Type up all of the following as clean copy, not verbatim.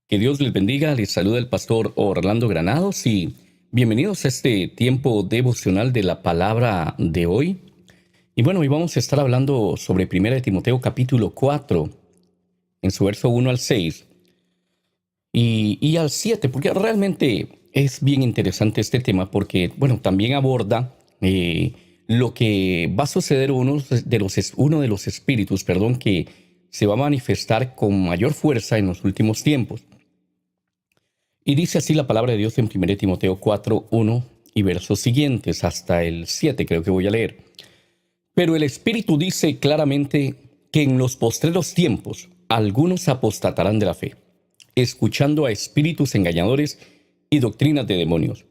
Que Dios les bendiga, les saluda el pastor Orlando Granados y bienvenidos a este tiempo devocional de la palabra de hoy. Y bueno, hoy vamos a estar hablando sobre 1 Timoteo capítulo 4, en su verso 1 al 6 y al 7, porque realmente es bien interesante este tema porque, bueno, también aborda lo que va a suceder uno de los espíritus, que se va a manifestar con mayor fuerza en los últimos tiempos. Y dice así la palabra de Dios en 1 Timoteo 4, 1 y versos siguientes, hasta el 7 creo que voy a leer. Pero el Espíritu dice claramente que en los postreros tiempos algunos apostatarán de la fe, escuchando a espíritus engañadores y doctrinas de demonios,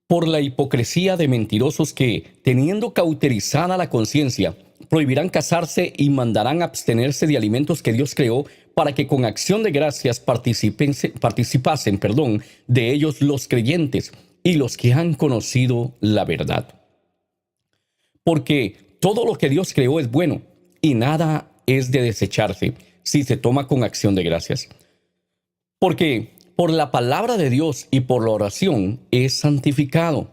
por la hipocresía de mentirosos que, teniendo cauterizada la conciencia, prohibirán casarse y mandarán abstenerse de alimentos que Dios creó para que con acción de gracias participasen de ellos los creyentes y los que han conocido la verdad. Porque todo lo que Dios creó es bueno y nada es de desecharse si se toma con acción de gracias. Porque por la palabra de Dios y por la oración es santificado.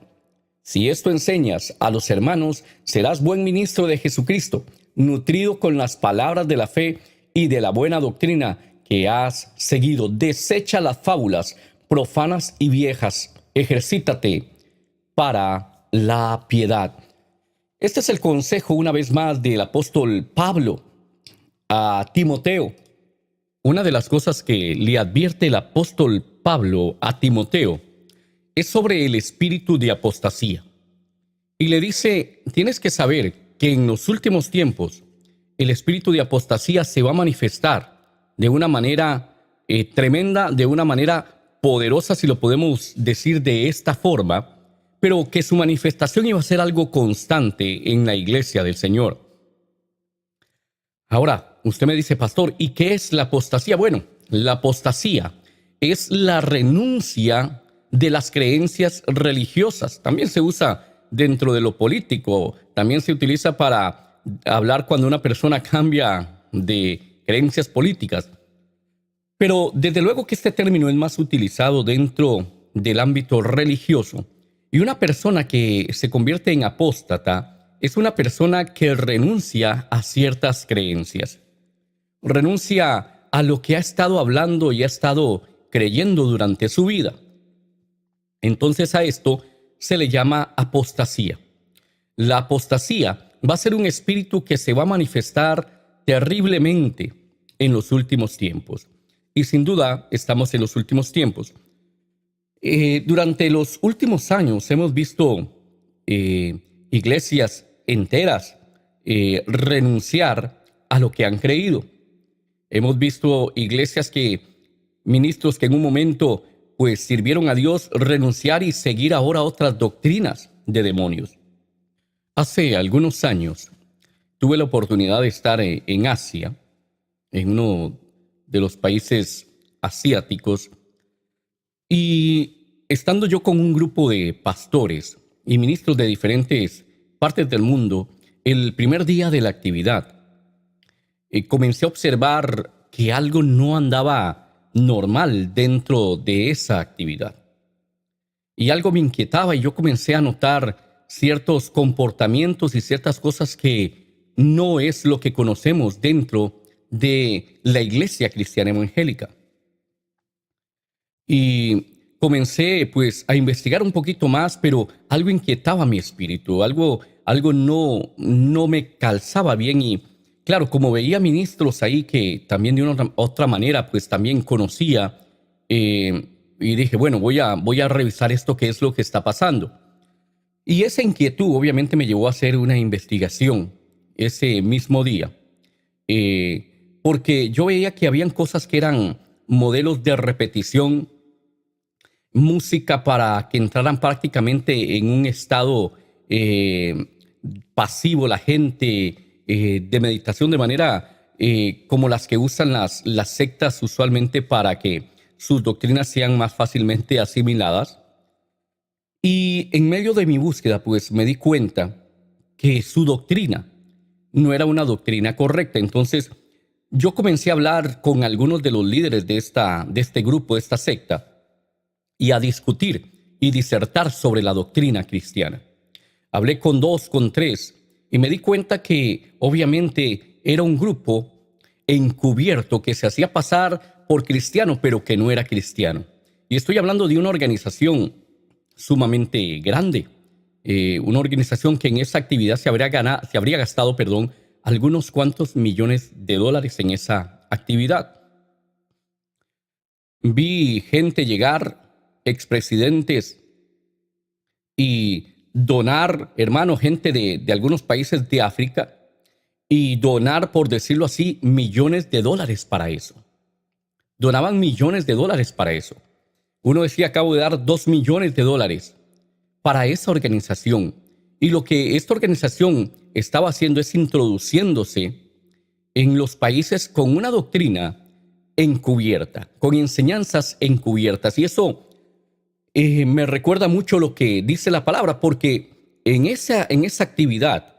Si esto enseñas a los hermanos, serás buen ministro de Jesucristo, nutrido con las palabras de la fe y de la buena doctrina que has seguido. Desecha las fábulas profanas y viejas. Ejercítate para la piedad. Este es el consejo, una vez más, del apóstol Pablo a Timoteo. Una de las cosas que le advierte el apóstol Pablo a Timoteo es sobre el espíritu de apostasía. Y le dice, tienes que saber que en los últimos tiempos el espíritu de apostasía se va a manifestar de una manera tremenda, de una manera poderosa, si lo podemos decir de esta forma, pero que su manifestación iba a ser algo constante en la iglesia del Señor. Ahora, usted me dice, pastor, ¿y qué es la apostasía? Bueno, la apostasía es la renuncia de las creencias religiosas. También se usa dentro de lo político, también se utiliza para hablar cuando una persona cambia de creencias políticas. Pero desde luego que este término es más utilizado dentro del ámbito religioso. Y una persona que se convierte en apóstata es una persona que renuncia a ciertas creencias. Renuncia a lo que ha estado hablando y ha estado creyendo durante su vida. Entonces a esto se le llama apostasía. La apostasía va a ser un espíritu que se va a manifestar terriblemente en los últimos tiempos. Y sin duda estamos en los últimos tiempos. Durante los últimos años hemos visto iglesias enteras renunciar a lo que han creído. Hemos visto ministros que en un momento pues sirvieron a Dios, renunciar y seguir ahora otras doctrinas de demonios. Hace algunos años tuve la oportunidad de estar en Asia, en uno de los países asiáticos, y estando yo con un grupo de pastores y ministros de diferentes partes del mundo, el primer día de la actividad, comencé a observar que algo no andaba normal dentro de esa actividad. Y algo me inquietaba y yo comencé a notar ciertos comportamientos y ciertas cosas que no es lo que conocemos dentro de la iglesia cristiana evangélica. Y comencé pues a investigar un poquito más, pero algo inquietaba mi espíritu, algo no me calzaba bien. Y claro, como veía ministros ahí que también de una otra manera pues también conocía, y dije, bueno, voy a revisar esto, qué es lo que está pasando. Y esa inquietud obviamente me llevó a hacer una investigación ese mismo día, porque yo veía que habían cosas que eran modelos de repetición, música para que entraran prácticamente en un estado pasivo la gente, de meditación, de manera como las que usan las sectas usualmente para que sus doctrinas sean más fácilmente asimiladas. Y en medio de mi búsqueda, pues me di cuenta que su doctrina no era una doctrina correcta. Entonces yo comencé a hablar con algunos de los líderes de este grupo, de esta secta, y a discutir y disertar sobre la doctrina cristiana. Hablé con dos, con tres, y me di cuenta que obviamente era un grupo encubierto que se hacía pasar por cristiano, pero que no era cristiano. Y estoy hablando de una organización sumamente grande, una organización que en esa actividad se habría gastado, perdón, algunos cuantos millones de dólares en esa actividad. Vi gente llegar, expresidentes, y donar, hermano, gente de algunos países de África, y donar, por decirlo así, millones de dólares para eso. Donaban millones de dólares para eso. Uno decía, acabo de dar 2 millones de dólares para esa organización. Y lo que esta organización estaba haciendo es introduciéndose en los países con una doctrina encubierta, con enseñanzas encubiertas. Y eso me recuerda mucho lo que dice la palabra, porque en esa actividad,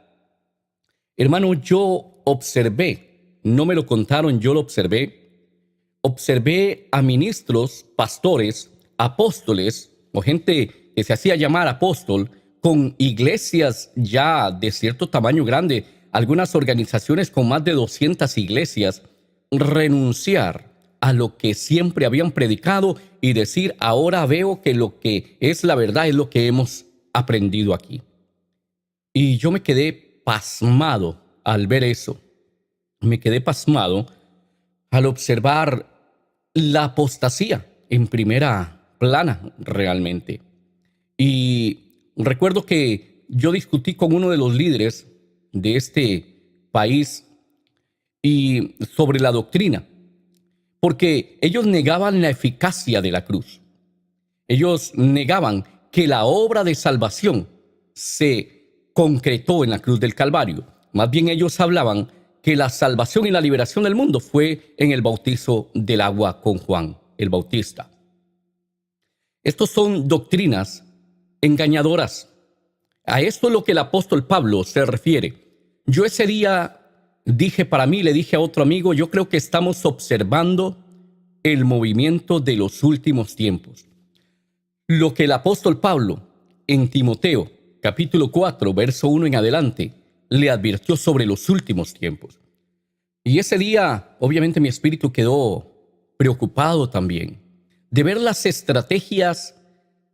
hermano, yo observé, no me lo contaron, yo lo observé a ministros, pastores, apóstoles o gente que se hacía llamar apóstol con iglesias ya de cierto tamaño grande, algunas organizaciones con más de 200 iglesias, renunciar a lo que siempre habían predicado y decir, ahora veo que lo que es la verdad es lo que hemos aprendido aquí. Y yo me quedé pasmado al ver eso. Me quedé pasmado al observar la apostasía en primera plana realmente. Y recuerdo que yo discutí con uno de los líderes de este país y sobre la doctrina, porque ellos negaban la eficacia de la cruz. Ellos negaban que la obra de salvación se concretó en la cruz del Calvario. Más bien ellos hablaban que la salvación y la liberación del mundo fue en el bautizo del agua con Juan el Bautista. Estos son doctrinas engañadoras. A esto es lo que el apóstol Pablo se refiere. Yo ese día dije para mí, le dije a otro amigo, yo creo que estamos observando el movimiento de los últimos tiempos. Lo que el apóstol Pablo en Timoteo, capítulo 4, verso 1 en adelante, le advirtió sobre los últimos tiempos. Y ese día, obviamente, mi espíritu quedó preocupado también de ver las estrategias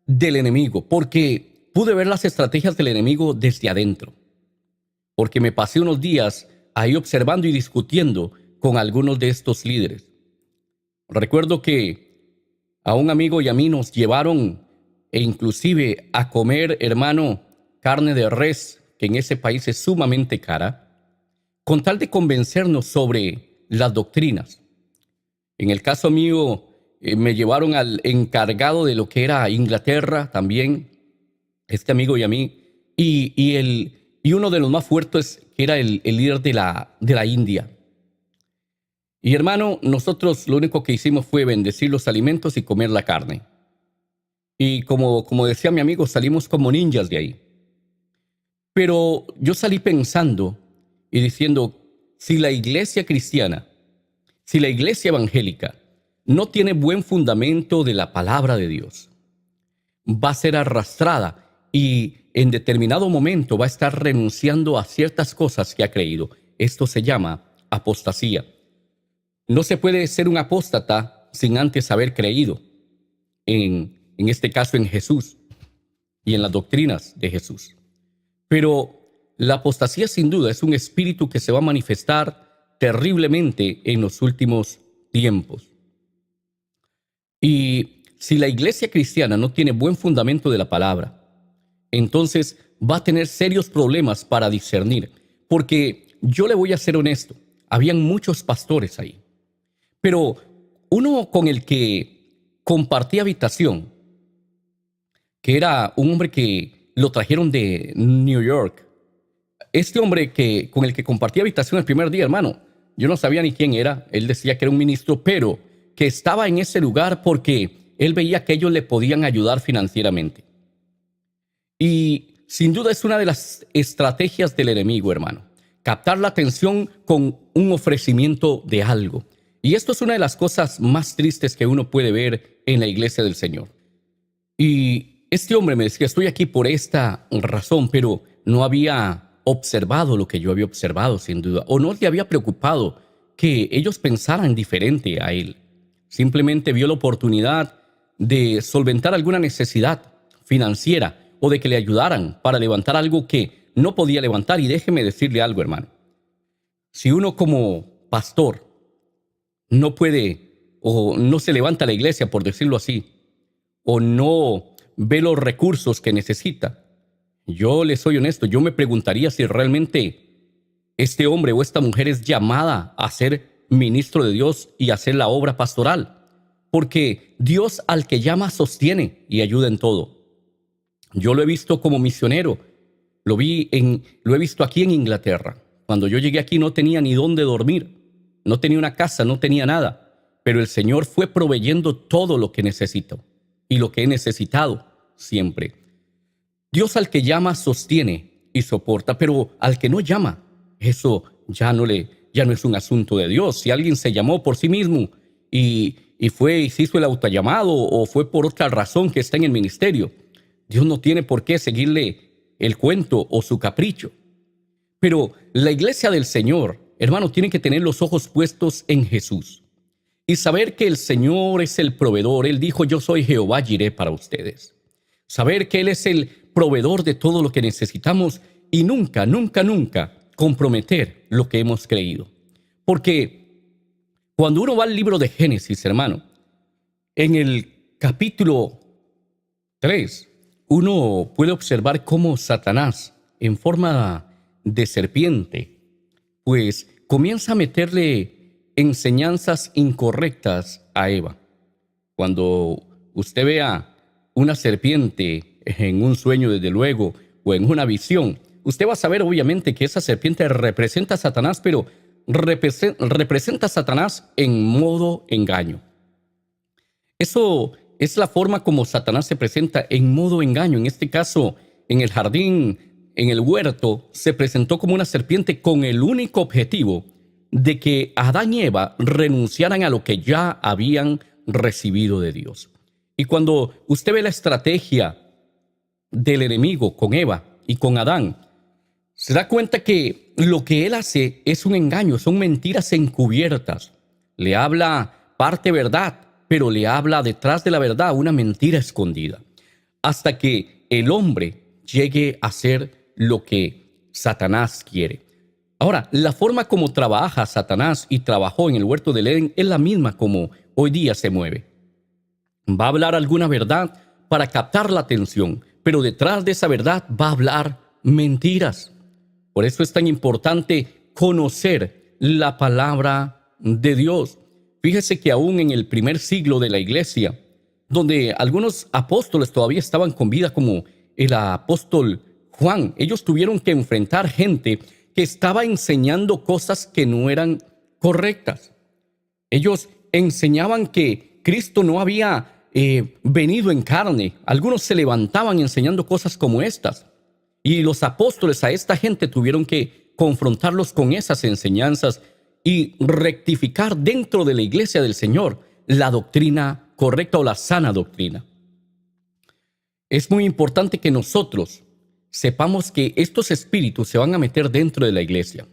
del enemigo, porque pude ver las estrategias del enemigo desde adentro, porque me pasé unos días ahí observando y discutiendo con algunos de estos líderes. Recuerdo que a un amigo y a mí nos llevaron e inclusive a comer, hermano, carne de res, que en ese país es sumamente cara, con tal de convencernos sobre las doctrinas. En el caso mío, me llevaron al encargado de lo que era Inglaterra también, este amigo y a mí, y uno de los más fuertes, que era el líder de la India. Y hermano, nosotros lo único que hicimos fue bendecir los alimentos y comer la carne. Y como decía mi amigo, salimos como ninjas de ahí. Pero yo salí pensando y diciendo, si la iglesia cristiana, si la iglesia evangélica no tiene buen fundamento de la palabra de Dios, va a ser arrastrada y en determinado momento va a estar renunciando a ciertas cosas que ha creído. Esto se llama apostasía. No se puede ser un apóstata sin antes haber creído, en este caso en Jesús y en las doctrinas de Jesús. Pero la apostasía sin duda es un espíritu que se va a manifestar terriblemente en los últimos tiempos. Y si la iglesia cristiana no tiene buen fundamento de la palabra, entonces va a tener serios problemas para discernir. Porque yo le voy a ser honesto, habían muchos pastores ahí. Pero uno con el que compartía habitación, que era un hombre que lo trajeron de New York, este hombre con el que compartía habitación el primer día, hermano, yo no sabía ni quién era. Él decía que era un ministro, pero que estaba en ese lugar porque él veía que ellos le podían ayudar financieramente. Y sin duda es una de las estrategias del enemigo, hermano. captar la atención con un ofrecimiento de algo. Y esto es una de las cosas más tristes que uno puede ver en la iglesia del Señor. Y este hombre me decía, estoy aquí por esta razón, pero no había observado lo que yo había observado, sin duda, o no le había preocupado que ellos pensaran diferente a él. Simplemente vio la oportunidad de solventar alguna necesidad financiera o de que le ayudaran para levantar algo que no podía levantar. Y déjeme decirle algo, hermano. Si uno como pastor no puede o no se levanta a la iglesia, por decirlo así, o no ve los recursos que necesita, yo le soy honesto, yo me preguntaría si realmente este hombre o esta mujer es llamada a ser ministro de Dios y hacer la obra pastoral. Porque Dios al que llama sostiene y ayuda en todo. Yo lo he visto como misionero, lo he visto aquí en Inglaterra. Cuando yo llegué aquí no tenía ni dónde dormir, no tenía una casa, no tenía nada, pero el Señor fue proveyendo todo lo que necesito y lo que he necesitado siempre. Dios al que llama sostiene y soporta, pero al que no llama, eso ya no es un asunto de Dios. Si alguien se llamó por sí mismo y se hizo el autollamado o fue por otra razón que está en el ministerio, Dios no tiene por qué seguirle el cuento o su capricho. Pero la iglesia del Señor, hermano, tiene que tener los ojos puestos en Jesús y saber que el Señor es el proveedor. Él dijo, yo soy Jehová Jireh para ustedes. Saber que Él es el proveedor de todo lo que necesitamos y nunca, nunca, nunca comprometer lo que hemos creído. Porque cuando uno va al libro de Génesis, hermano, en el capítulo 3, uno puede observar cómo Satanás, en forma de serpiente, pues comienza a meterle enseñanzas incorrectas a Eva. Cuando usted vea una serpiente en un sueño, desde luego, o en una visión, usted va a saber obviamente que esa serpiente representa a Satanás, pero representa a Satanás en modo engaño. Eso es la forma como Satanás se presenta en modo engaño. En este caso, en el jardín, en el huerto, se presentó como una serpiente con el único objetivo de que Adán y Eva renunciaran a lo que ya habían recibido de Dios. Y cuando usted ve la estrategia del enemigo con Eva y con Adán, se da cuenta que lo que él hace es un engaño, son mentiras encubiertas. Le habla parte verdad, pero le habla detrás de la verdad una mentira escondida, hasta que el hombre llegue a hacer lo que Satanás quiere. Ahora, la forma como trabaja Satanás y trabajó en el huerto del Edén es la misma como hoy día se mueve. Va a hablar alguna verdad para captar la atención, pero detrás de esa verdad va a hablar mentiras. Por eso es tan importante conocer la palabra de Dios. Fíjese que aún en el primer siglo de la iglesia, donde algunos apóstoles todavía estaban con vida, como el apóstol Juan, ellos tuvieron que enfrentar gente que estaba enseñando cosas que no eran correctas. Ellos enseñaban que Cristo no había venido en carne. Algunos se levantaban enseñando cosas como estas. Y los apóstoles a esta gente tuvieron que confrontarlos con esas enseñanzas y rectificar dentro de la iglesia del Señor la doctrina correcta o la sana doctrina. Es muy importante que nosotros sepamos que estos espíritus se van a meter dentro de la iglesia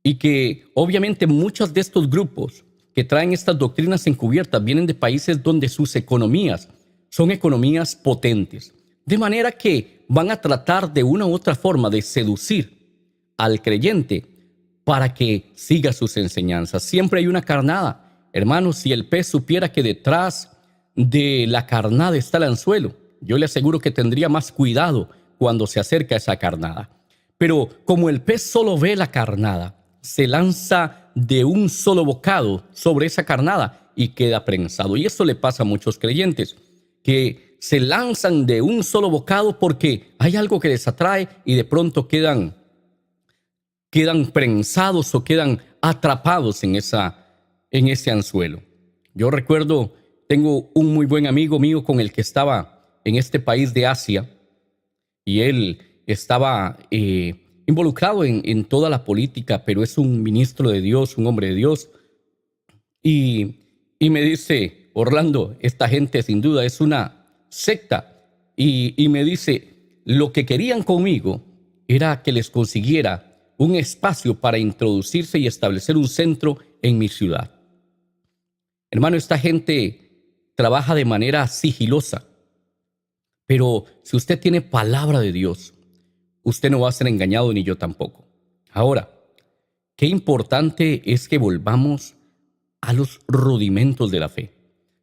y que obviamente muchos de estos grupos que traen estas doctrinas encubiertas vienen de países donde sus economías son economías potentes, de manera que van a tratar de una u otra forma de seducir al creyente para que siga sus enseñanzas. Siempre hay una carnada. Hermanos, si el pez supiera que detrás de la carnada está el anzuelo, yo le aseguro que tendría más cuidado cuando se acerca a esa carnada. Pero como el pez solo ve la carnada, se lanza de un solo bocado sobre esa carnada y queda prensado. Y eso le pasa a muchos creyentes, que se lanzan de un solo bocado porque hay algo que les atrae y de pronto quedan prensados o quedan atrapados en ese anzuelo. Yo recuerdo, tengo un muy buen amigo mío con el que estaba en este país de Asia y él estaba en involucrado en toda la política, pero es un ministro de Dios, un hombre de Dios. Y me dice, Orlando, esta gente sin duda es una secta. Y me dice, lo que querían conmigo era que les consiguiera un espacio para introducirse y establecer un centro en mi ciudad. Hermano, esta gente trabaja de manera sigilosa, pero si usted tiene palabra de Dios, usted no va a ser engañado ni yo tampoco. Ahora, qué importante es que volvamos a los rudimentos de la fe.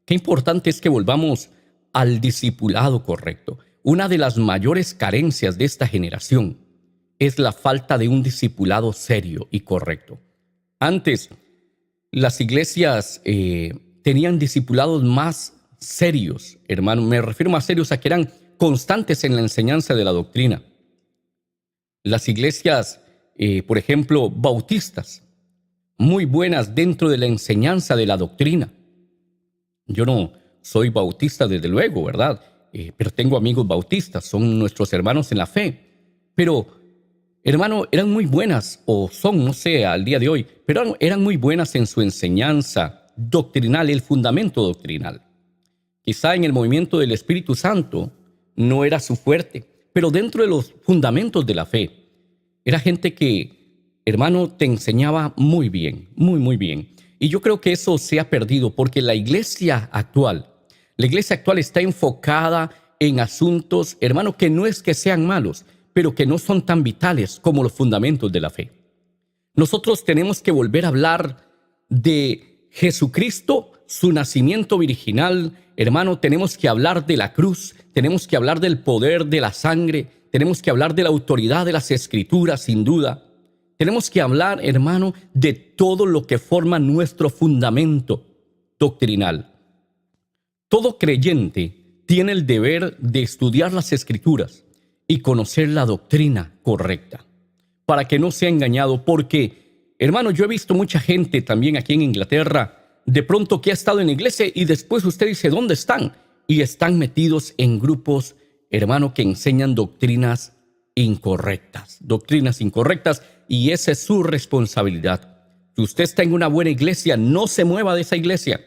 Qué importante es que volvamos al discipulado correcto. Una de las mayores carencias de esta generación es la falta de un discipulado serio y correcto. Antes, las iglesias tenían discipulados más serios, hermano. Me refiero más serios a que eran constantes en la enseñanza de la doctrina. Las iglesias, por ejemplo, bautistas, muy buenas dentro de la enseñanza de la doctrina. Yo no soy bautista, desde luego, ¿verdad? Pero tengo amigos bautistas, son nuestros hermanos en la fe. Pero, hermano, eran muy buenas, o son, no sé, al día de hoy, pero eran muy buenas en su enseñanza doctrinal, el fundamento doctrinal. Quizá en el movimiento del Espíritu Santo no era su fuerte, pero dentro de los fundamentos de la fe, era gente que, hermano, te enseñaba muy bien, muy bien. Y yo creo que eso se ha perdido porque la iglesia actual está enfocada en asuntos, hermano, que no es que sean malos, pero que no son tan vitales como los fundamentos de la fe. Nosotros tenemos que volver a hablar de Jesucristo, su nacimiento virginal. Hermano, tenemos que hablar de la cruz, tenemos que hablar del poder de la sangre, tenemos que hablar de la autoridad de las Escrituras, sin duda. Tenemos que hablar, hermano, de todo lo que forma nuestro fundamento doctrinal. Todo creyente tiene el deber de estudiar las Escrituras y conocer la doctrina correcta, para que no sea engañado, porque, hermano, yo he visto mucha gente también aquí en Inglaterra, de pronto que ha estado en la iglesia y después usted dice, ¿dónde están? Y están metidos en grupos, hermano, que enseñan doctrinas incorrectas, y esa es su responsabilidad. Si usted está en una buena iglesia, no se mueva de esa iglesia,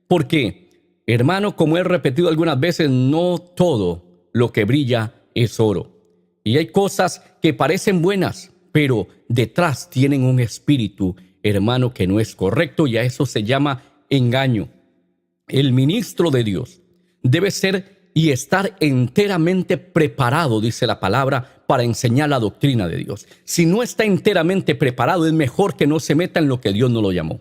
porque, hermano, como he repetido algunas veces, no todo lo que brilla es oro. Y hay cosas que parecen buenas, pero detrás tienen un espíritu, hermano, que no es correcto, y a eso se llama engaño. El ministro de Dios debe ser y estar enteramente preparado, dice la palabra, para enseñar la doctrina de Dios. Si no está enteramente preparado, es mejor que no se meta en lo que Dios no lo llamó,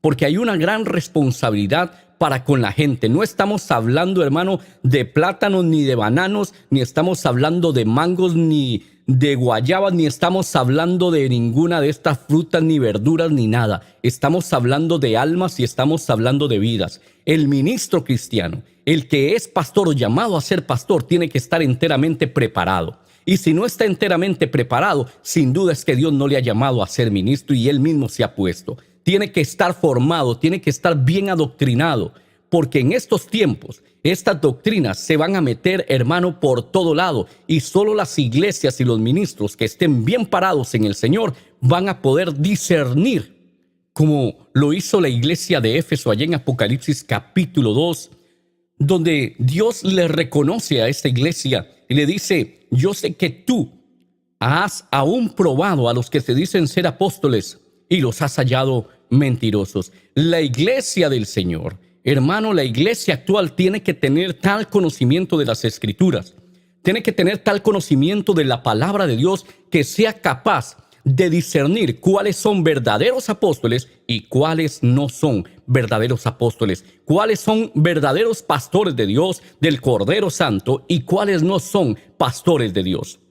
porque hay una gran responsabilidad para con la gente. No estamos hablando, hermano, de plátanos ni de bananos, ni estamos hablando de mangos ni de guayabas, ni estamos hablando de ninguna de estas frutas ni verduras ni nada. Estamos hablando de almas y estamos hablando de vidas. El ministro cristiano, el que es pastor o llamado a ser pastor, tiene que estar enteramente preparado. Y si no está enteramente preparado, sin duda es que Dios no le ha llamado a ser ministro y él mismo se ha puesto. Tiene que estar formado, tiene que estar bien adoctrinado, porque en estos tiempos estas doctrinas se van a meter, hermano, por todo lado, y solo las iglesias y los ministros que estén bien parados en el Señor van a poder discernir, como lo hizo la iglesia de Éfeso allá en Apocalipsis capítulo 2, donde Dios le reconoce a esta iglesia y le dice, yo sé que tú has aún probado a los que se dicen ser apóstoles y los has hallado mentirosos. La iglesia del Señor, hermano, la iglesia actual tiene que tener tal conocimiento de las Escrituras, tiene que tener tal conocimiento de la palabra de Dios que sea capaz de discernir cuáles son verdaderos apóstoles y cuáles no son verdaderos apóstoles, cuáles son verdaderos pastores de Dios, del Cordero Santo, y cuáles no son pastores de Dios.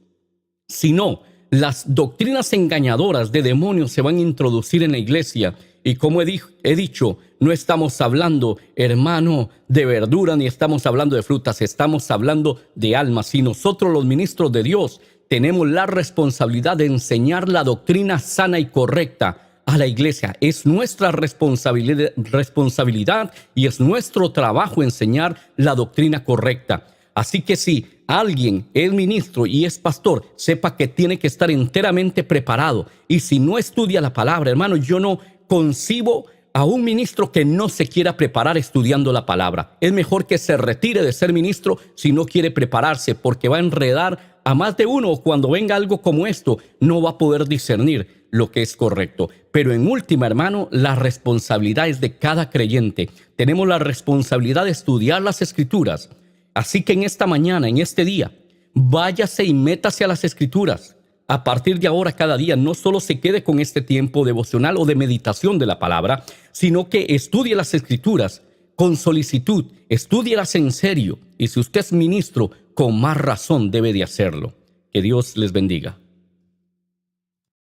Si no, las doctrinas engañadoras de demonios se van a introducir en la iglesia. Y como he dicho, no estamos hablando, hermano, de verdura, ni estamos hablando de frutas, estamos hablando de almas. Y nosotros, los ministros de Dios, tenemos la responsabilidad de enseñar la doctrina sana y correcta a la iglesia. Es nuestra responsabilidad y es nuestro trabajo enseñar la doctrina correcta. Así que si alguien es ministro y es pastor, sepa que tiene que estar enteramente preparado. Y si no estudia la palabra, hermano, yo no concibo a un ministro que no se quiera preparar estudiando la palabra. Es mejor que se retire de ser ministro si no quiere prepararse, porque va a enredar a más de uno. Cuando venga algo como esto, no va a poder discernir lo que es correcto. Pero en última, hermano, la responsabilidad es de cada creyente. Tenemos la responsabilidad de estudiar las Escrituras. Así que en esta mañana, en este día, váyase y métase a las Escrituras. A partir de ahora, cada día, no solo se quede con este tiempo devocional o de meditación de la palabra, sino que estudie las Escrituras con solicitud, estúdielas en serio. Y si usted es ministro, con más razón debe de hacerlo. Que Dios les bendiga.